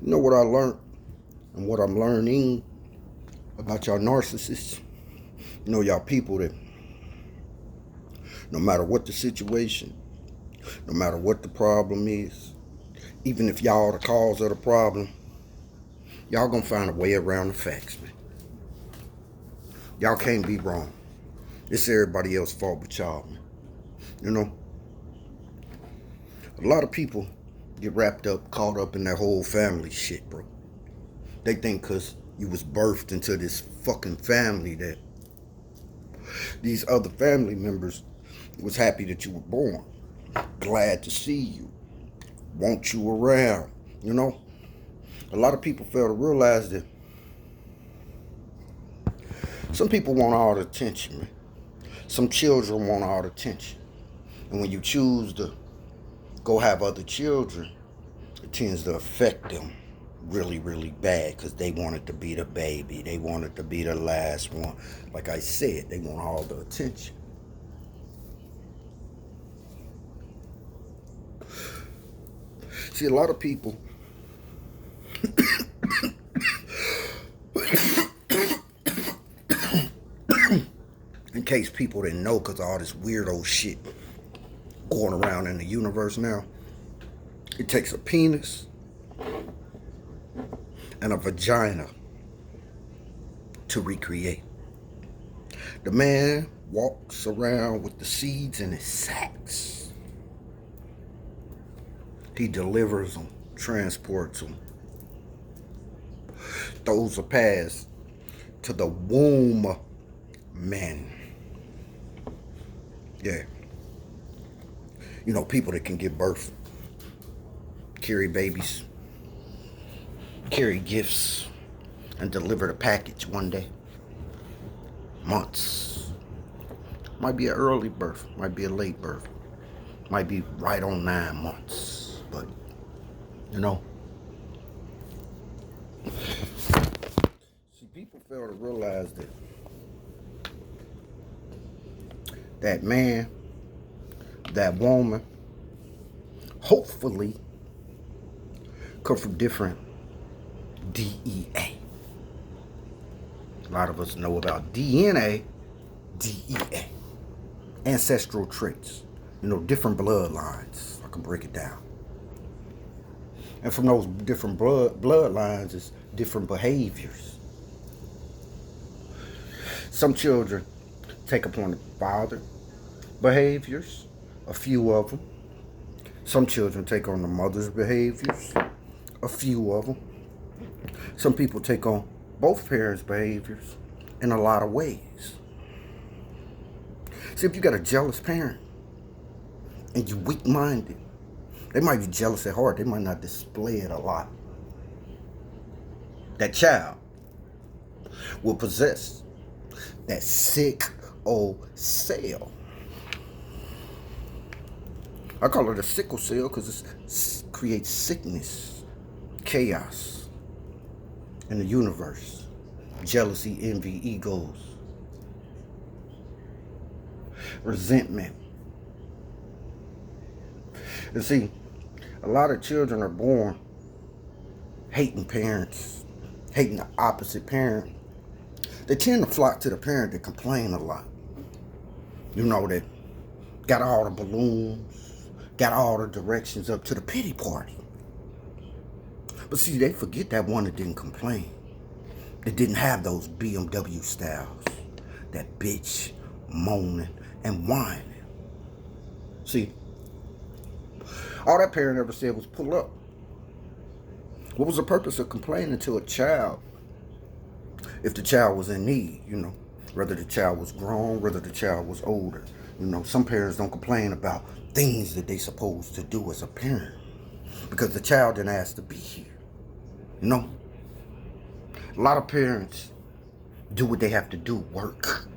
You know what I learned and what I'm learning about y'all narcissists? You know, y'all people that no matter what the situation, no matter what the problem is, even if y'all the cause of the problem, y'all gonna find a way around the facts, man. Y'all can't be wrong. It's everybody else's fault but y'all, man. You know, a lot of people get wrapped up, caught up in that whole family shit, bro. They think because you was birthed into this fucking family that these other family members was happy that you were born, glad to see you, want you around. You know, a lot of people fail to realize that some people want all the attention, man. Some children want all the attention. And when you choose to go have other children, it tends to affect them really, really bad because they wanted to be the baby. They wanted to be the last one. Like I said, they want all the attention. See, a lot of people in case people didn't know because of all this weirdo shit going around in the universe now, it takes a penis and a vagina to recreate. The man walks around with the seeds in his sacks. He delivers them, transports them, throws a pass to the womb men. Yeah. You know, people that can give birth, carry babies, carry gifts, and deliver the package one day. Months. Might be an early birth, might be a late birth, might be right on 9 months. But, you know, see, people fail to realize that that man, that woman, hopefully come from different DEA. A lot of us know about DNA, DEA, ancestral traits, you know, different bloodlines. I can break it down. And from those different bloodlines is different behaviors. Some children take upon the father behaviors, a few of them. Some children take on the mother's behaviors, a few of them. Some people take on both parents' behaviors in a lot of ways. See, if you got a jealous parent and you weak-minded, they might be jealous at heart. They might not display it a lot. That child will possess that sick old cell. I call it a sickle cell because it creates sickness, chaos in the universe. Jealousy, envy, egos, resentment. And see, a lot of children are born hating parents, hating the opposite parent. They tend to flock to the parent that complain a lot. You know, that got all the balloons, got all the directions up to the pity party. But see, they forget that one that didn't complain. That didn't have those BMW styles. That bitch moaning and whining. See, all that parent ever said was pull up. What was the purpose of complaining to a child if the child was in need, you know? Whether the child was grown, whether the child was older. You know, some parents don't complain about things that they supposed to do as a parent because the child didn't ask to be here. You know? A lot of parents do what they have to do, work.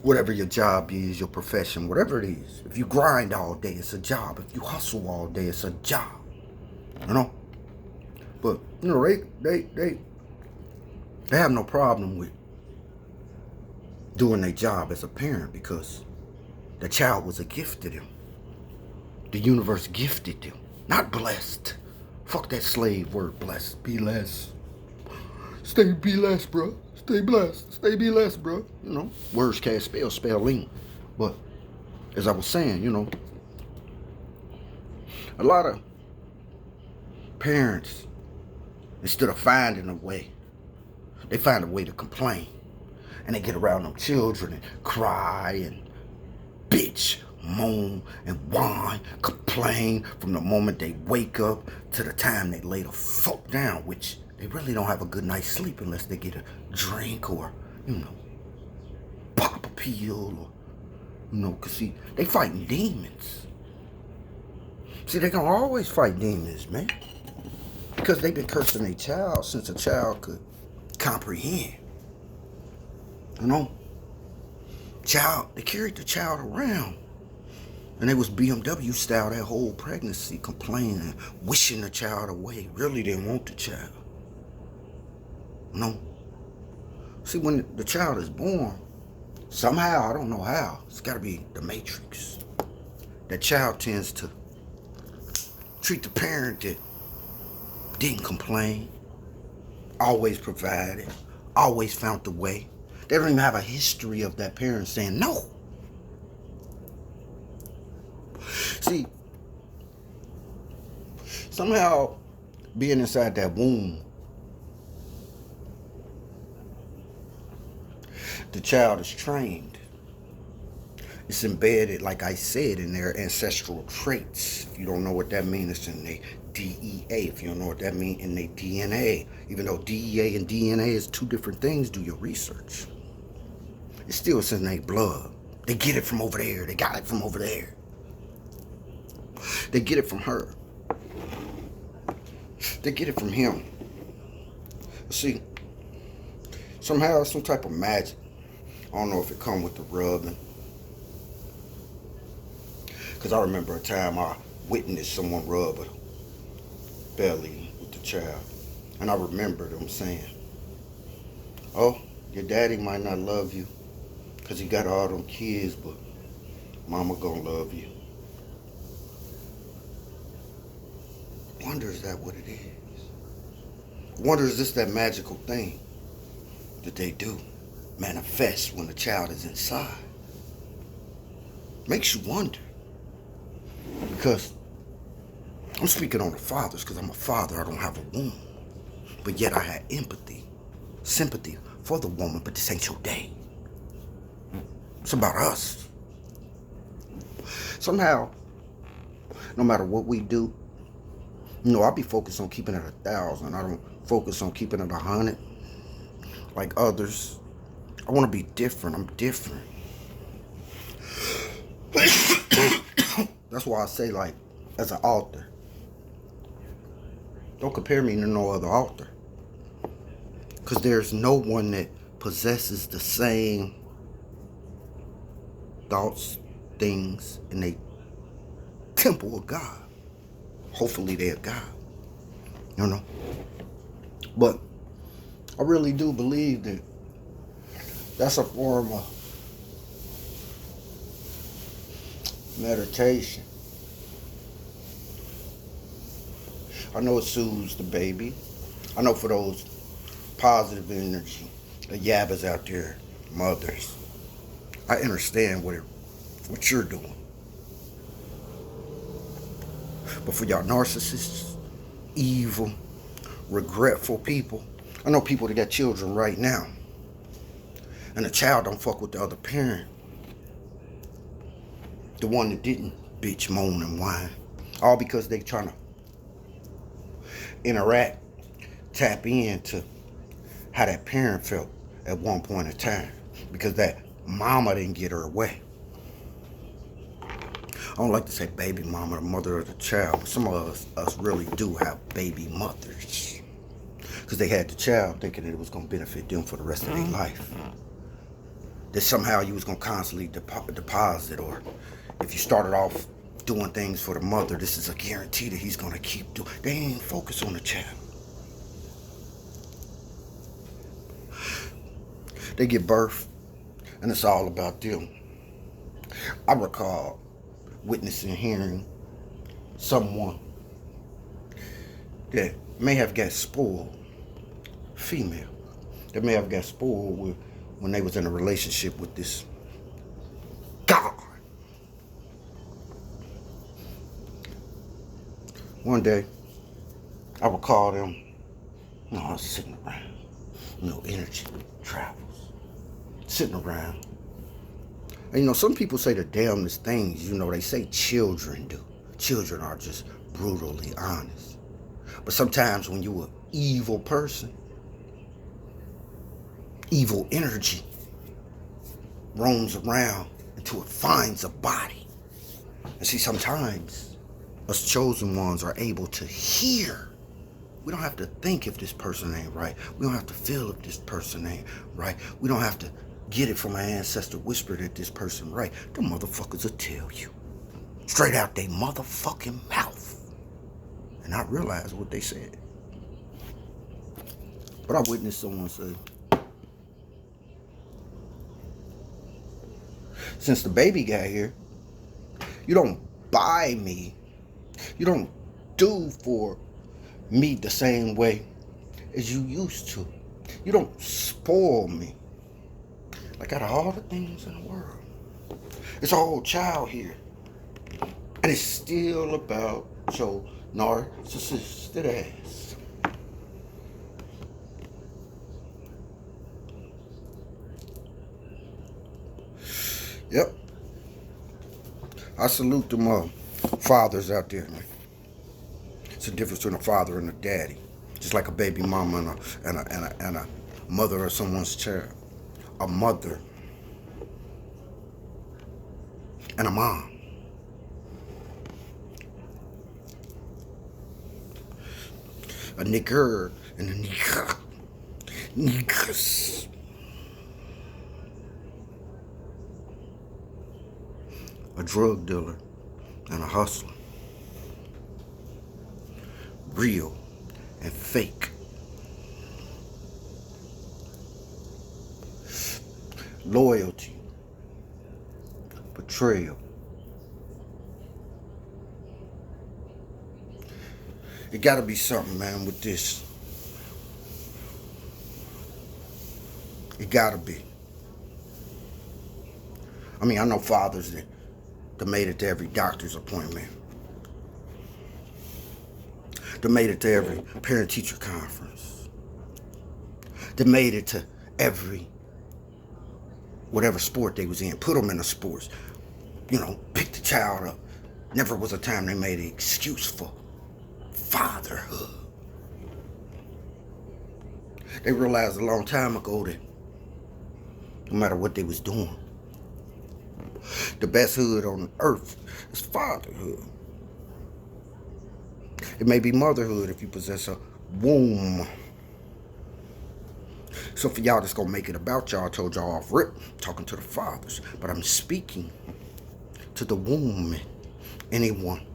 Whatever your job is, your profession, whatever it is. If you grind all day, it's a job. If you hustle all day, it's a job. You know? But, you know, they have no problem with doing their job as a parent because the child was a gift to them. The universe gifted them. Not blessed, Fuck that slave word, blessed. Be less. Stay be less, bro. Stay blessed. Stay be less, bro. You know, words can't spell lean. But as I was saying, you know, a lot of parents, instead of finding a way, they find a way to complain. And they get around them children and cry and bitch, moan, and whine, complain from the moment they wake up to the time they lay the fuck down, which they really don't have a good night's sleep unless they get a drink or, you know, pop a pill or, you know, because see, they fighting demons. See, they gonna always fight demons, man. Because they've been cursing their child since a child could comprehend. You know? They carried the child around. And they was BMW style that whole pregnancy, complaining, wishing the child away. Really didn't want the child. You know? See, when the child is born, somehow, I don't know how, it's gotta be the matrix. That child tends to treat the parent that didn't complain, always provided, always found the way. They don't even have a history of that parent saying no. See, somehow being inside that womb, the child is trained. It's embedded, like I said, in their ancestral traits. If you don't know what that means, it's in their DEA. If you don't know what that means, in their DNA. Even though DEA and DNA is two different things, do your research. It's still in their blood. They get it from over there. They got it from over there. They get it from her. They get it from him. See, somehow some type of magic. I don't know if it come with the rubbing. Because I remember a time I witnessed someone rub a belly with the child. And I remember them saying, oh, your daddy might not love you because he got all them kids, but mama gonna love you. Wonder, is that what it is? Wonder, is this that magical thing that they do manifest when the child is inside? Makes you wonder. Because I'm speaking on the fathers, because I'm a father, I don't have a womb. But yet I had empathy, sympathy for the woman, but this ain't your day. It's about us. Somehow, no matter what we do, you know, I'll be focused on keeping it 1,000. I don't focus on keeping it 100 like others. I want to be different. I'm different. That's why I say, like, as an author, don't compare me to no other author. Because there's no one that possesses the same thoughts, things, in the temple of God. Hopefully they're God. You know? But I really do believe that that's a form of meditation. I know it soothes the baby. I know for those positive energy, the yabbas out there, mothers, I understand what you're doing. But for y'all narcissists, evil, regretful people, I know people that got children right now, and the child don't fuck with the other parent, the one that didn't bitch, moan, and whine, all because they trying to interact, tap into how that parent felt at one point in time, because that mama didn't get her way. I don't like to say baby mama, the mother of the child, but some of us really do have baby mothers, because they had the child thinking that it was going to benefit them for the rest of their life. That somehow you was going to constantly deposit, or if you started off doing things for the mother, this is a guarantee that he's going to keep doing. They ain't focused on the child. They give birth, and it's all about them. I recall witnessing, hearing someone that may have got spoiled, female, that may have got spoiled when they was in a relationship with this God. One day, I would call them, I was sitting around, energy travels, sitting around. And some people say the damnedest things, they say children do. Children are just brutally honest. But sometimes when you're an evil person, evil energy roams around until it finds a body. And see, sometimes us chosen ones are able to hear. We don't have to think if this person ain't right. We don't have to feel if this person ain't right. We don't have to get it from our ancestor whisper that this person right. The motherfuckers will tell you. Straight out they motherfucking mouth. And I realized what they said. But I witnessed someone say, since the baby got here, you don't buy me. You don't do for me the same way as you used to. You don't spoil me. Like, out of all the things in the world, it's a whole child here. And it's still about your narcissistic ass. Yep. I salute them fathers out there, man. It's the difference between a father and a daddy. Just like a baby mama and a mother of someone's child. A mother and a mom. A nigger and a nigger. Niggers. A drug dealer and a hustler. Real and fake. Loyalty. Betrayal. It gotta be something, man, with this. It gotta be. I mean, I know fathers that made it to every doctor's appointment. That made it to every parent-teacher conference. That made it to every whatever sport they was in. Put them in the sports. Pick the child up. Never was a time they made an excuse for fatherhood. They realized a long time ago that no matter what they was doing, the best hood on earth is fatherhood. It may be motherhood if you possess a womb. So for y'all that's gonna make it about y'all, I told y'all off rip, talking to the fathers. But I'm speaking to the womb. Anyone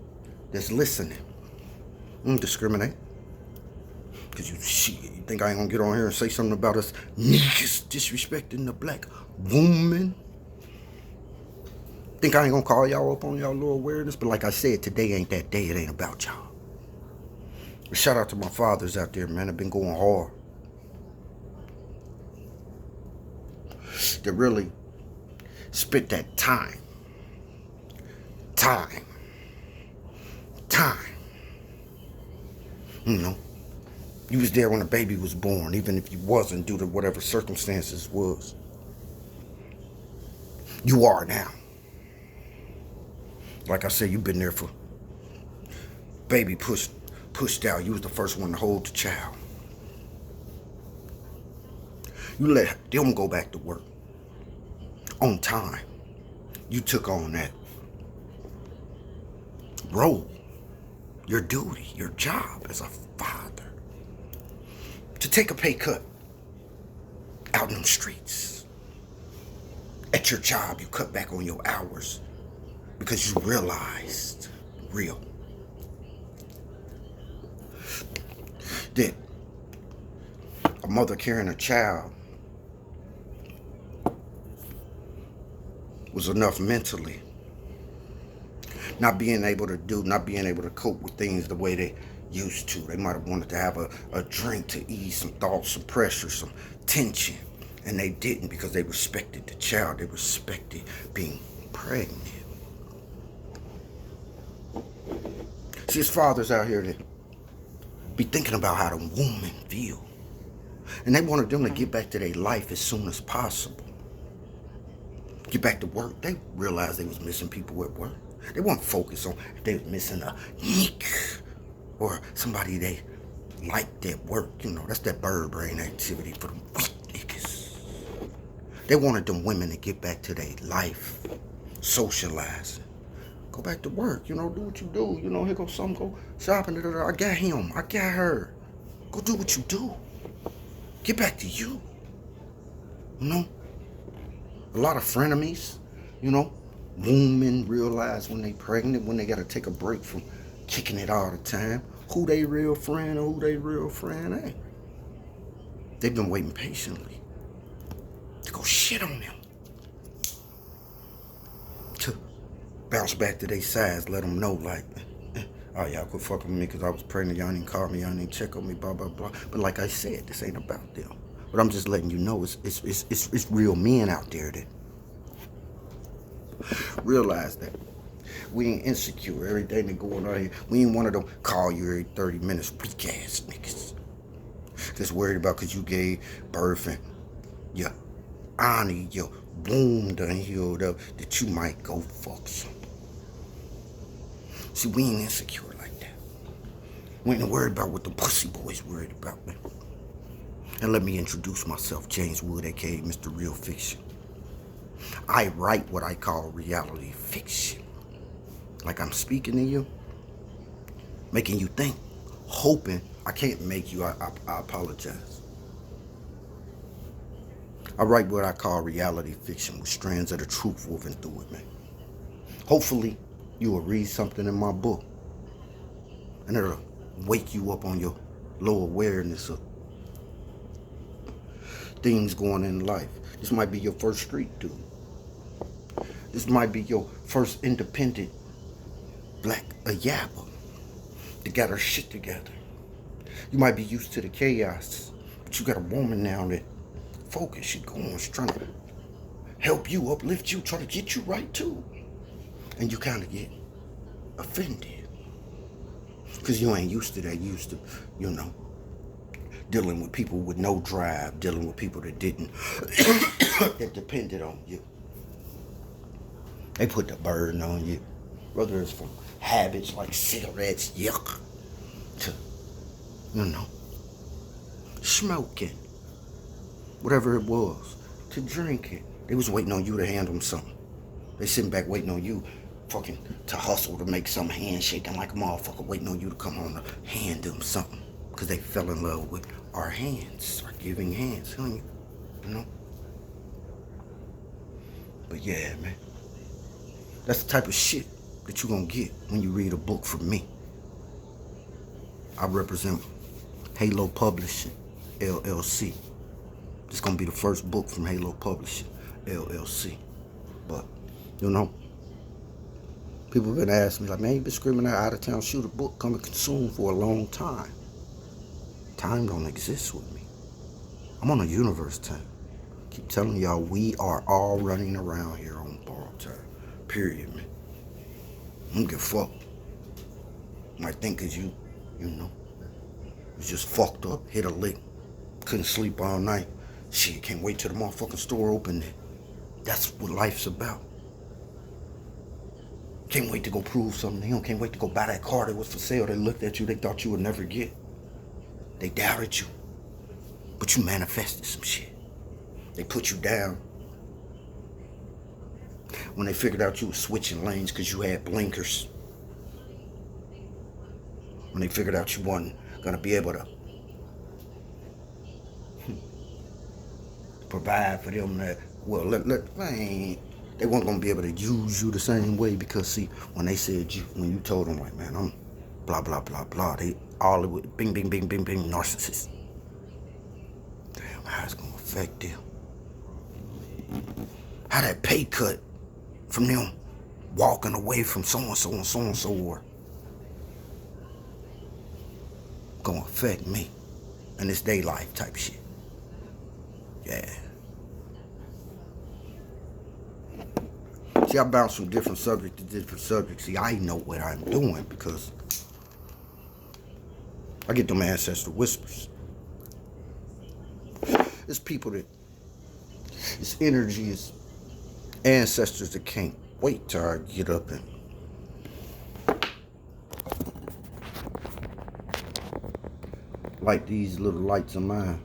that's listening. Don't discriminate. Because you think I ain't gonna get on here and say something about us niggas disrespecting the black woman? Think I ain't gonna call y'all up on y'all little awareness? But like I said, today ain't that day. It ain't about y'all. Shout out to my fathers out there, man. They've been going hard. They really spent that time. You was there when the baby was born, even if you wasn't due to whatever circumstances was. You are now. Like I said, you've been there for baby pushed out. You was the first one to hold the child. You let them go back to work on time. You took on that role, your duty, your job as a father. To take a pay cut out in them streets. At your job, you cut back on your hours because you realized real that a mother carrying a child was enough mentally. Not being able to cope with things the way used to. They might have wanted to have a drink to ease some thoughts, some pressure, some tension. And they didn't because they respected the child. They respected being pregnant. See, there's fathers out here that be thinking about how the woman feel. And they wanted them to get back to their life as soon as possible. Get back to work. They realized they was missing people at work. They weren't focused on if they was missing a nick or somebody they liked at work. You know, that's that bird brain activity for them weak niggas. They wanted them women to get back to their life, socializing. Go back to work, you know, do what you do. You know, here goes some, go shopping. I got him, I got her. Go do what you do. Get back to you. You know? A lot of frenemies, you know. Women realize when they pregnant, when they gotta take a break from kicking it all the time, who they real friend or who they real friend ain't. They've been waiting patiently to go shit on them. To bounce back to their size, let them know like, oh, y'all quit fucking with me because I was pregnant, y'all didn't call me, y'all didn't check on me, blah, blah, blah. But like I said, this ain't about them. But I'm just letting you know it's real men out there that realize that we ain't insecure. Everything that going on here, we ain't one of them call you every 30 minutes weak ass niggas. Just worried about because you gave birth and your auntie, your womb done healed up, that you might go fuck some. See, we ain't insecure like that. We ain't worried about what the pussy boys worried about, man. And let me introduce myself, James Wood, aka Mr. Real Fiction. I write what I call reality fiction. Like I'm speaking to you, making you think, hoping. I can't make you, I apologize. I write what I call reality fiction with strands of the truth woven through it, man. Hopefully, you will read something in my book and it'll wake you up on your low awareness of things going in life. This might be your first street dude. This might be your first independent black Ayaba that got her shit together. You might be used to the chaos, but you got a woman now that focus, she going, she's trying to help you, uplift you, try to get you right too. And you kind of get offended because you ain't used to that. You used to, you know, dealing with people with no drive, dealing with people that didn't, that depended on you. They put the burden on you, whether it's from habits like cigarettes, yuck, to, you know, smoking, whatever it was, to drinking. They was waiting on you to hand them something. They sitting back waiting on you fucking to hustle to make some handshaking like a motherfucker, waiting on you to come on to hand them something. Because they fell in love with our hands, our giving hands, you know? But yeah, man. That's the type of shit that you're gonna get when you read a book from me. I represent Halo Publishing, LLC. This is gonna be the first book from Halo Publishing, LLC. But, you know, people have been asking me, like, man, you've been screaming that out of town shooter book coming consumed for a long time. Time don't exist with me. I'm on a universe time. Keep telling y'all, we are all running around here on borrowed time. Period, man. I don't give a fuck. Might think cause you know, was just fucked up, hit a lick, couldn't sleep all night. Shit, can't wait till the motherfucking store opened. That's what life's about. Can't wait to go prove something to him. Can't wait to go buy that car that was for sale. They looked at you, they thought you would never get. They doubted you. But you manifested some shit. They put you down. When they figured out you was switching lanes because you had blinkers. When they figured out you wasn't gonna be able to provide for them that, well, they weren't gonna be able to use you the same way because see, when they said when you told them like, man, I'm blah blah blah blah, they all it would bing bing bing bing bing narcissist. Damn, how it's gonna affect them? How that pay cut from them walking away from so and so and so and so, or gonna affect me. And it's their life type shit. Yeah. See, I bounce from different subject to different subjects. See, I know what I'm doing because I get them ancestral whispers. It's people that, it's energy, it's ancestors that can't wait till I get up and light these little lights of mine.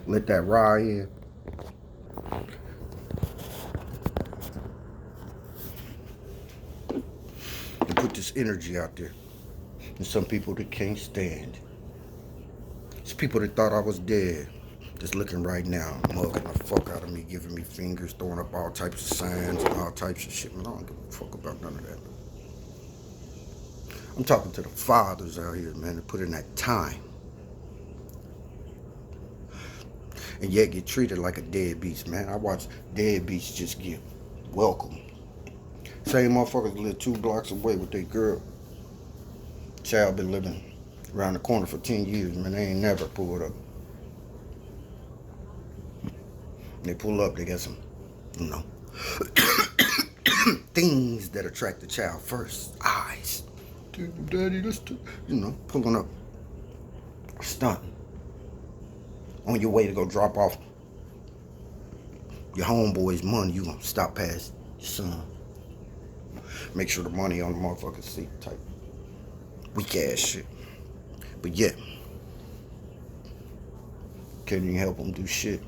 Let that ride in. And put this energy out there. And some people that can't stand it. It's people that thought I was dead. Just looking right now, mugging the fuck out of me, giving me fingers, throwing up all types of signs and all types of shit. Man, I don't give a fuck about none of that. I'm talking to the fathers out here, man, that put in that time. And yet get treated like a deadbeat, man. I watch deadbeats just get welcomed. Same motherfuckers live 2 blocks away with their girl. Child been living around the corner for 10 years, man. They ain't never pulled up. They pull up, they got some, things that attract the child first. Eyes. Daddy, this, pulling up. Stunting. On your way to go drop off your homeboy's money, you gonna stop past your son. Make sure the money on the motherfucking seat type. Weak ass shit. But yeah. Can't even help them do shit.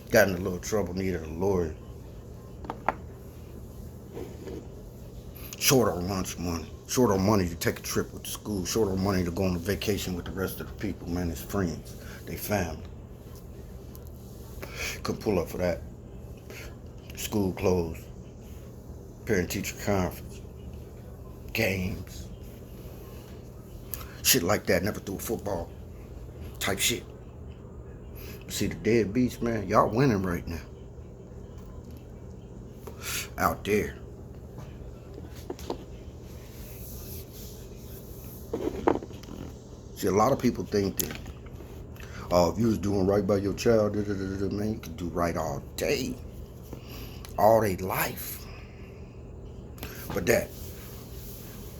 Got in a little trouble, needed a lawyer. Short on lunch money. Short on money to take a trip with the school. Short on money to go on a vacation with the rest of the people, man, his friends, they family. Couldn't pull up for that. School closed. Parent-teacher conference. Games. Shit like that. Never threw a football. Type shit. See the deadbeats, man, y'all winning right now. Out there. See, a lot of people think that, oh, if you was doing right by your child, man, you could do right all day. All day life. But that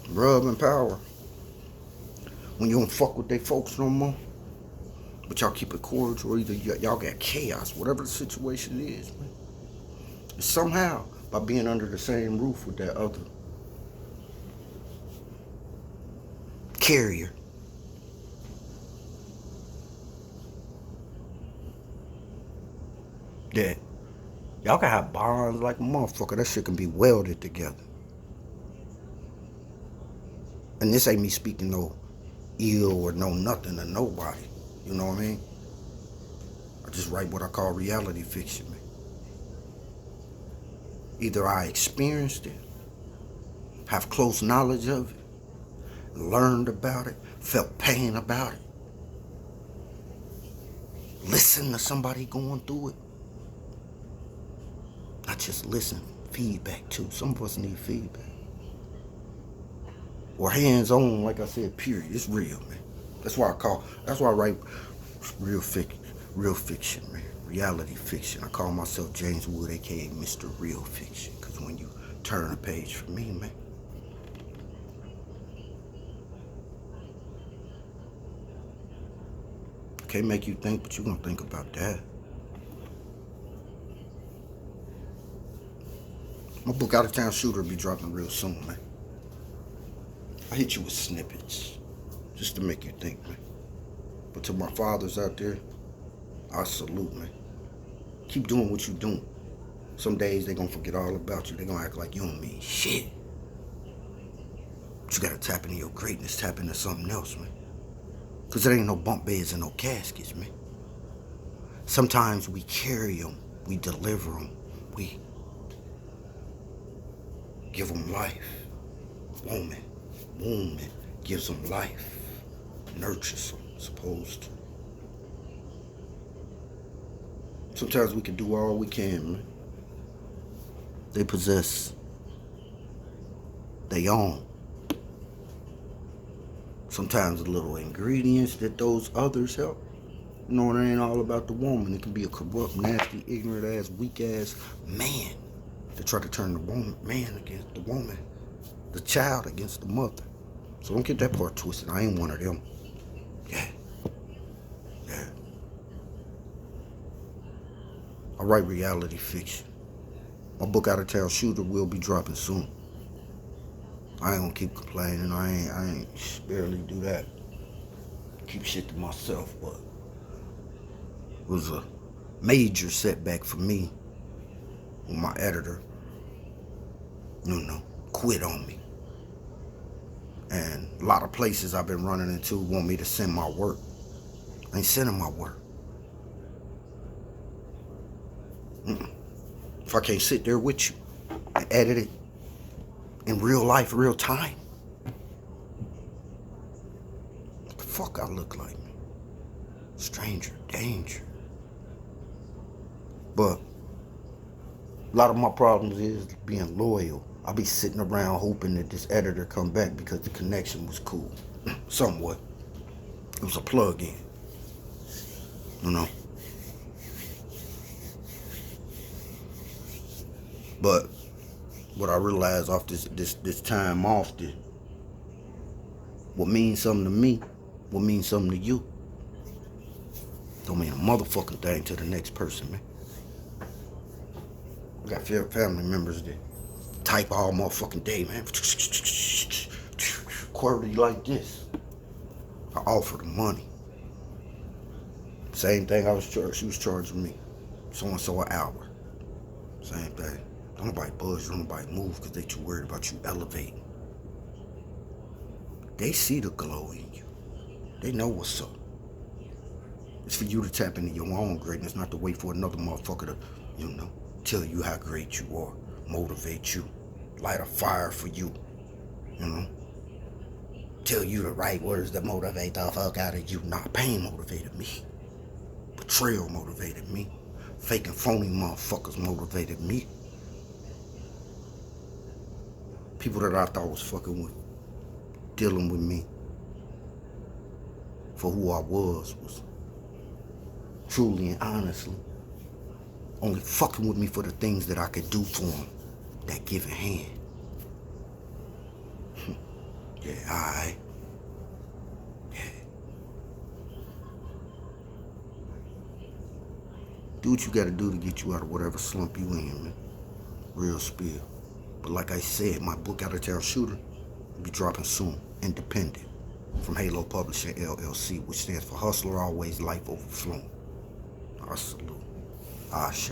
rub and power, when you don't fuck with they folks no more, but y'all keep it cordial, or either y'all got chaos, whatever the situation is, man. Somehow, by being under the same roof with that other carrier, that y'all can have bonds like a motherfucker. That shit can be welded together. And this ain't me speaking no ill or no nothing to nobody. You know what I mean? I just write what I call reality fiction, man. Either I experienced it, have close knowledge of it, learned about it, felt pain about it, listened to somebody going through it. Not just listen, feedback too. Some of us need feedback. Or hands-on, like I said, period. It's real, man. That's why I write real fiction, man. Reality fiction. I call myself James Wood, aka Mr. Real Fiction. Because when you turn a page for me, man, can't make you think, but you gonna think about that. My book, Out of Town Shooter, will be dropping real soon, man. I hit you with snippets, just to make you think, man. But to my fathers out there, I salute, man. Keep doing what you doing. Some days they gonna forget all about you. They gonna act like you don't mean shit. But you gotta tap into your greatness, tap into something else, man. Cause there ain't no bump beds and no caskets, man. Sometimes we carry them, we deliver them, we give them life. Woman gives them life, nurtures them, supposed to. Sometimes we can do all we can, man. They possess they own. Sometimes the little ingredients that those others help. You know, it ain't all about the woman. It can be a corrupt, nasty, ignorant ass, weak ass man to try to turn the man against the woman, the child against the mother. So don't get that part twisted. I ain't one of them. Yeah. Yeah. I write reality fiction. My book, Out of Town Shooter, will be dropping soon. I ain't gonna keep complaining. I ain't barely do that. Keep shit to myself, but it was a major setback for me when my editor, quit on me. And a lot of places I've been running into want me to send my work. I ain't sending my work. If I can't sit there with you and edit it in real life, real time, what the fuck I look like, man? Stranger danger. But a lot of my problems is being loyal. I'll be sitting around hoping that this editor come back because the connection was cool. Somewhat. It was a plug-in. You know? But what I realized off this time off, what means something to me, what means something to you, don't mean a motherfucking thing to the next person, man. I got family members that type all motherfucking day, man. Quarterly like this. I offer the money. Same thing she was charging me. So-and-so an hour. Same thing. Don't nobody budge, don't nobody move because they too worried about you elevating. They see the glow in you. They know what's up. It's for you to tap into your own greatness, not to wait for another motherfucker to, tell you how great you are, motivate you, light a fire for you, tell you the right words that motivate the fuck out of you. Nah, pain motivated me. Betrayal motivated me. Fake and phony motherfuckers motivated me. People that I thought was fucking with, dealing with me for who I was truly and honestly only fucking with me for the things that I could do for them. That giving hand. Yeah, alright. Yeah. Do what you gotta do to get you out of whatever slump you in, man. Real spill. But like I said, my book, Out of Town Shooter, will be dropping soon. Independent. From Halo Publishing LLC, which stands for Hustler Always, Life Overflowing. I salute. Ashe.